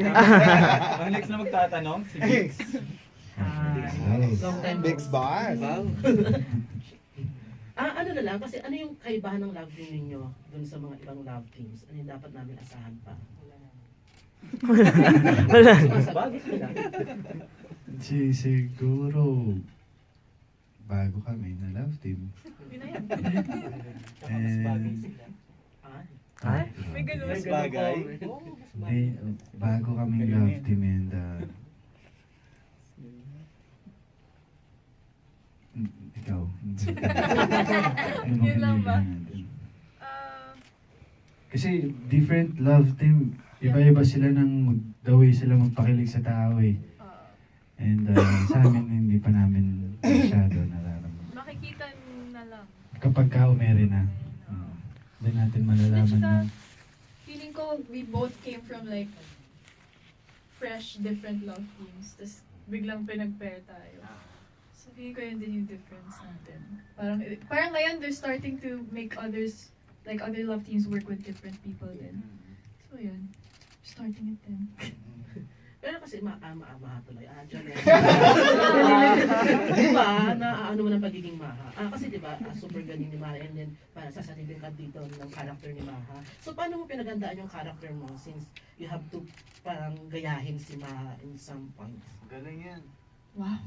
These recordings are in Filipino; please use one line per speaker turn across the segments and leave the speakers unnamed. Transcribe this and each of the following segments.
Ang next na magtatanong, si Vix.
Long time
Big's boss.
Wow. Ano na lang, kasi ano yung kaibahan ng love team ninyo dun sa mga ibang love teams? Ano yung dapat namin asahan pa?
Wala.
Bago sila.
Siguro, bago kami na love team.
Mas bagay sila.
Ah?
May ganun.
Mas bagay.
Hindi, bago kami love team and ikaw.
Yun lang ba?
Kasi different love team, iba-iba sila ng the way sila magpakilig sa tao eh. And sa amin, hindi pa namin masyado nararamdaman.
Makikita na lang.
Kapag ka umere na, hindi natin malalaman
Tsaka,
yung
feeling ko we both came from like fresh, different love teams. Tapos biglang pinag-pair tayo. So feeling ko yun din yung difference natin. Parang ngayon they're starting to make others, like other love teams work with different people din. So yun, starting it din.
Pero kasi maha tuloy. Janelle. Diba, na ano mo ng pagiging maha? Kasi diba, super galing ni Maha and then sasabihin ka dito ng character ni Maha. So paano mo pinagandaan yung character mo since you have to parang gayahin si Maha in some points?
Galing yan.
Wow.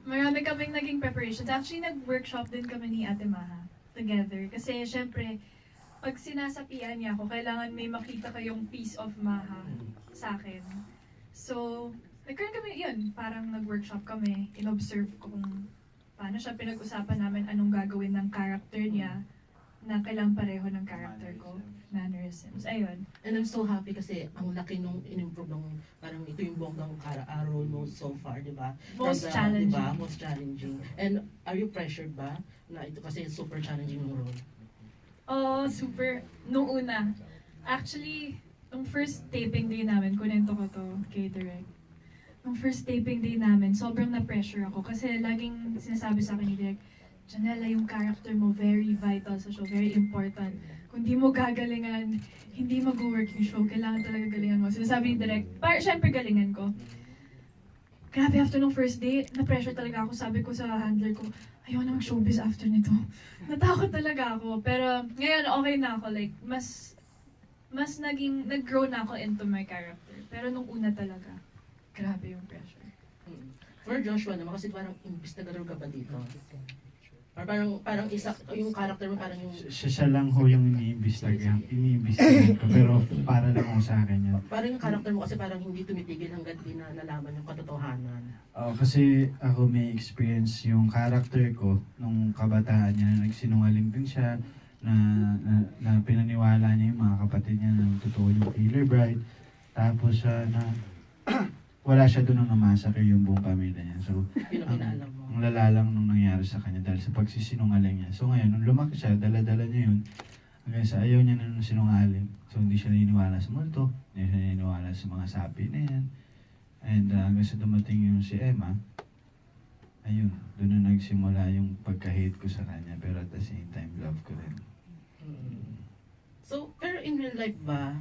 Marami kaming naging preparations. Actually, nag-workshop din kami ni Ate Maha together. Kasi syempre, pag sinasapian niya ako, kailangan may makita kayong piece of Maha sa akin. So, nagkaroon kami, yun, parang nag-workshop kami, in-observe ko kung paano siya, pinag-usapan namin anong gagawin ng character niya na kailangan pareho ng character ko, mannerisms, ayun.
And I'm so happy kasi ang laki nung in-improve ng parang ito yung bonggang role mo so far, di ba?
Most
And,
challenging.
Diba? Most challenging. And are you pressured ba na ito kasi super challenging yung role?
Oh, super, nung una. Actually, nung first taping day namin, kunento ko to kay Direk. Nung first taping day namin, sobrang na-pressure ako kasi laging sinasabi sa akin ni Direk, Janela, yung character mo very vital sa show, very important. Kung di mo gagalingan, hindi mag-work yung show. Kailangan talaga galingan mo. Sinasabi ni Direk, syempre galingan ko. Grabe, after nung first day, na-pressure talaga ako. Sabi ko sa handler ko, ayaw na mag-showbiz after nito. Natakot talaga ako. Pero ngayon, okay na ako. Like, mas nag-grow na ako into my character. Pero nung una talaga, grabe yung pressure.
For Joshua naman, kasi parang imbis na gano'n ka ba dito? Or parang isa, yung character mo parang yung...
siya lang ho yung iniimbestigahan ko, pero para lang ho sa akin yun.
Parang yung character mo kasi parang hindi tumitigil hanggat di na nalaman yung katotohanan.
Kasi ako may experience yung character ko nung kabataan niya na nagsinungaling din siya, na pinaniwala niya yung mga kapatid niya na totoo yung killer bride. Tapos na wala siya doon nung namasakir yung buong pamilya niya. So,
Yun ang inaalam mo.
ang lala lang nung nangyari sa kanya dahil sa pagsisinungaling niya. So ngayon, nung lumaki siya, dala-dala niya yun. Hanggang sa ayaw niya na nung sinungaling. So hindi siya naniniwala sa multo, hindi siya naniniwala sa mga sapi na yan. And hanggang sa dumating yung si Emma, ayun, doon na nagsimula yung pagka-hate ko sa kanya. Pero at the same time, love ko rin.
So, pero in real life ba,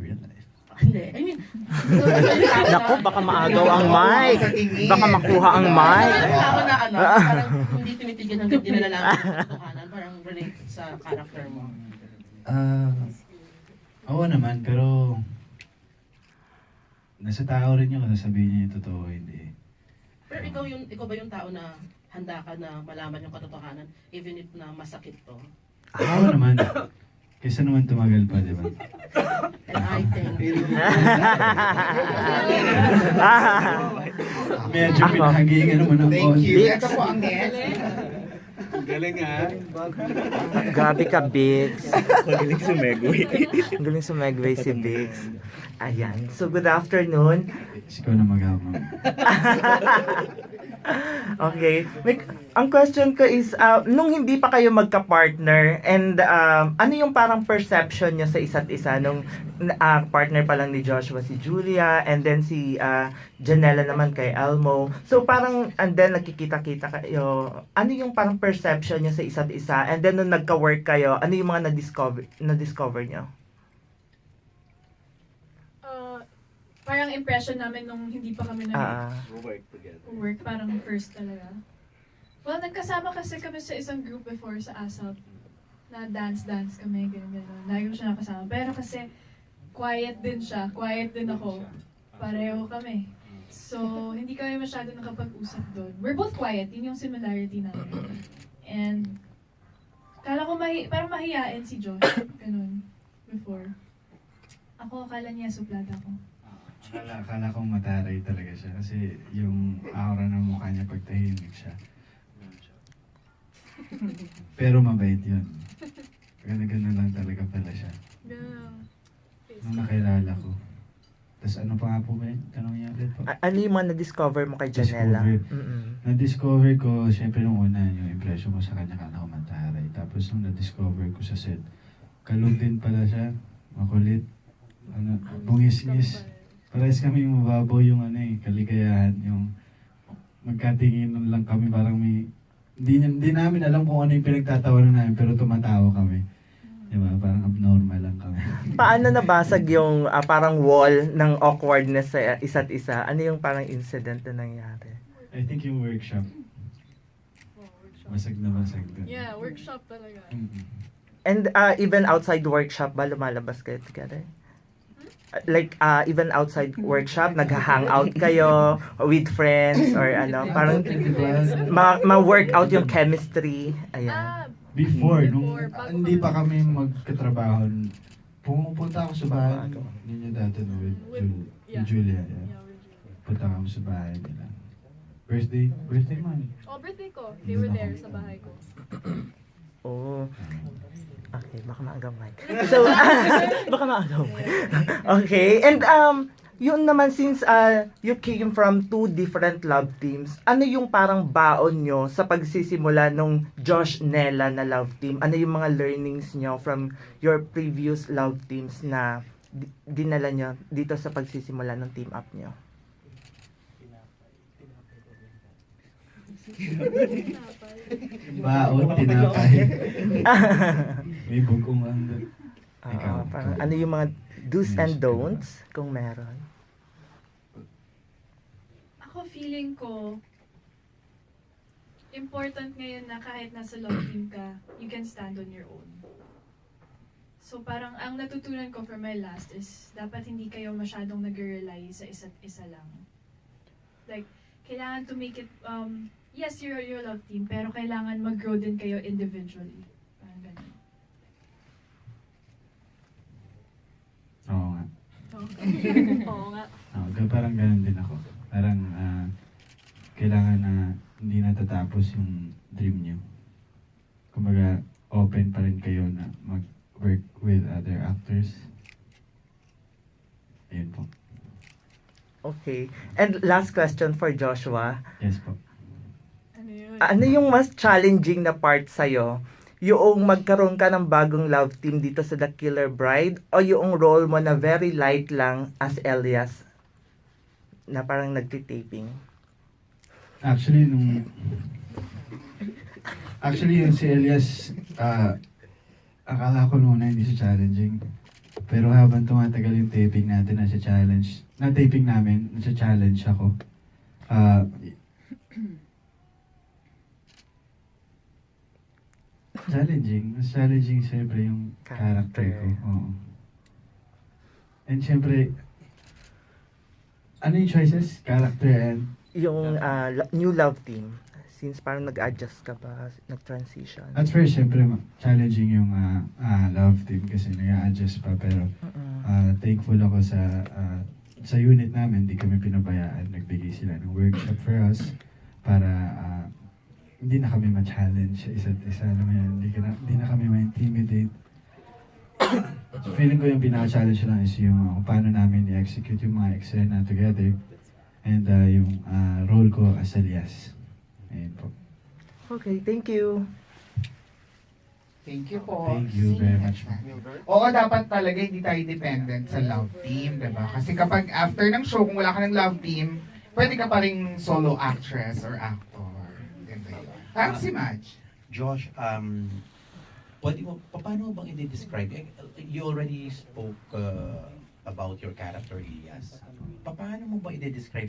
Real life.
hindi, I mean,
Naku, baka maagaw ang mic. Baka makuha ang mic.
tama na parang hindi tumitigil hanggang di nalalaman yung katotohanan, parang relate sa character mo.
Oo naman, pero nasa tao rin yung sasabihin niya yung totoo, hindi.
Pero ikaw ba yung tao na handa ka na malaman yung katotohanan even if na masakit to?
Oo naman. Kaysa naman tumagal pa, di ba?
And I think,
Medyo pinahagingan naman ang
Thank you.
Biggs.
Ito po ang next.
Galing ha.
Grabe ka, Biggs.
Magaling sumegway.
Ang galing sumegway si Biggs. Ayan. So, good afternoon.
Ikaw na mag-habang.
Okay. Ang question ko is, nung hindi pa kayo magka-partner, and ano yung parang perception nyo sa isa't isa nung partner pa lang ni Joshua si Julia, and then si Janela naman kay Elmo. So parang, and then nagkikita-kita kayo, ano yung parang perception nyo sa isa't isa, and then nung nagka-work kayo, ano yung mga na-discover nyo?
ang impression namin nung hindi pa kami
Ah,
We'll work together.
work, parang first talaga. Well, nagkasama kasi kami sa isang group before sa ASAP. Na dance-dance kami, ganyan-ganyan. Lagi ko siya nakasama. Pero kasi, quiet din siya. Quiet din ako. Pareho kami. So, hindi kami masyado nakapag-usap doon. We're both quiet. Yun yung similarity namin. And, kala ko parang mahiyain si Josh. Ganun. Before. Ako, akala niya suplada ko.
Akala kong mataray talaga siya kasi yung aura ng mukha niya pag tahimik siya. Pero mabait yun. Gano'n lang talaga pala siya.
Ganun.
Nung nakilala ko. Tapos ano pa nga po ba yun? Tanong niya ulit po.
ano yung mga na-discover mo kay Janela?
Discover.
Mm-mm.
Na-discover ko, syempre nung una, yung impression ko sa kanya, kala ko mataray. Tapos nung na-discover ko sa set, kalog din pala siya, makulit, bungis-ngis. Parehas kami yung mababaw yung kaligayahan, yung magkatingin lang kami, parang hindi namin alam kung ano yung pinagtatawanan namin, pero tumatawa kami. Diba? Parang abnormal lang kami.
Paano nabasag yung parang wall ng awkwardness sa isa't isa? Ano yung parang incident na nangyari?
I think yung workshop, basag na basag doon.
Yeah, workshop talaga.
Mm-mm.
And even outside workshop ba, lumalabas kayo together? Like, even outside workshop, nag-hangout kayo with friends or ano, parang ma-workout yung chemistry. Ayan.
Before,
bago
hindi
kami-
pa kami magkatrabaho, pumupunta ako sa bahay ninyo dati no, with Julia. Yeah. Punta kami sa bahay nila. Birthday man.
Oh, birthday ko. They were there sa bahay ko.
Oh. Okay, baka maagamay. So, baka maagamay. Okay, and yun naman, since you came from two different love teams, ano yung parang baon nyo sa pagsisimula nung Josh Nella na love team? Ano yung mga learnings nyo from your previous love teams na dinala nyo dito sa pagsisimula ng team up nyo?
Baon, tinapay. May bugong lang doon. Ikaw.
Parang ano yung mga do's and don'ts kung meron?
Ako feeling ko, important ngayon na kahit nasa love team ka, you can stand on your own. So parang ang natutunan ko for my last is, dapat hindi kayo masyadong nag-rely sa isa't isa lang. Like, kailangan to make it, yes, you're your love team, pero kailangan mag-grow din kayo individually. Parang ganun.
Oo nga.
Oo nga.
Parang ganun din ako. Parang kailangan na hindi natatapos yung dream nyo. Kumbaga, open pa rin kayo na mag-work with other actors. Ayun po.
Okay. And last question for Joshua.
Yes po.
Ano yun?
Ano yung mas challenging na part sa'yo? Yung magkaroon ka ng bagong love team dito sa The Killer Bride o yung role mo na very light lang as Elias na parang nagtitaping?
Actually, yung si Elias, akala ko noon na hindi siya challenging. Pero habang tumatagal yung taping natin, taping namin, nasa-challenge ako. Mas challenging siyempre yung character ko. Oo. And siyempre, ano yung choices? Character and
Yung new love team. Since parang nag-adjust ka ba? Nag-transition?
at first, siyempre, challenging yung love team kasi nag-a-adjust pa. Pero thankful ako sa unit namin, hindi kami pinabayaan. Nagbigay sila ng workshop for us para hindi na kami ma-challenge sa isa't isa. Alam mo yan, hindi na kami ma-intimidate. So feeling ko yung pinaka-challenge lang is yung kung paano namin i-execute yung mga eksena together and yung role ko as Elias. Ayun po.
Okay, thank you.
Thank you po.
Thank you very much.
Oo, dapat talaga hindi tayo dependent sa love team, diba? Kasi kapag after ng show, kung wala ka ng love team, pwede ka pa rin solo actress or actor. Ganda yun. Parang si Madge.
Josh, paano mo bang i-describe? You already spoke about your character, Elias. paano mo ba i-describe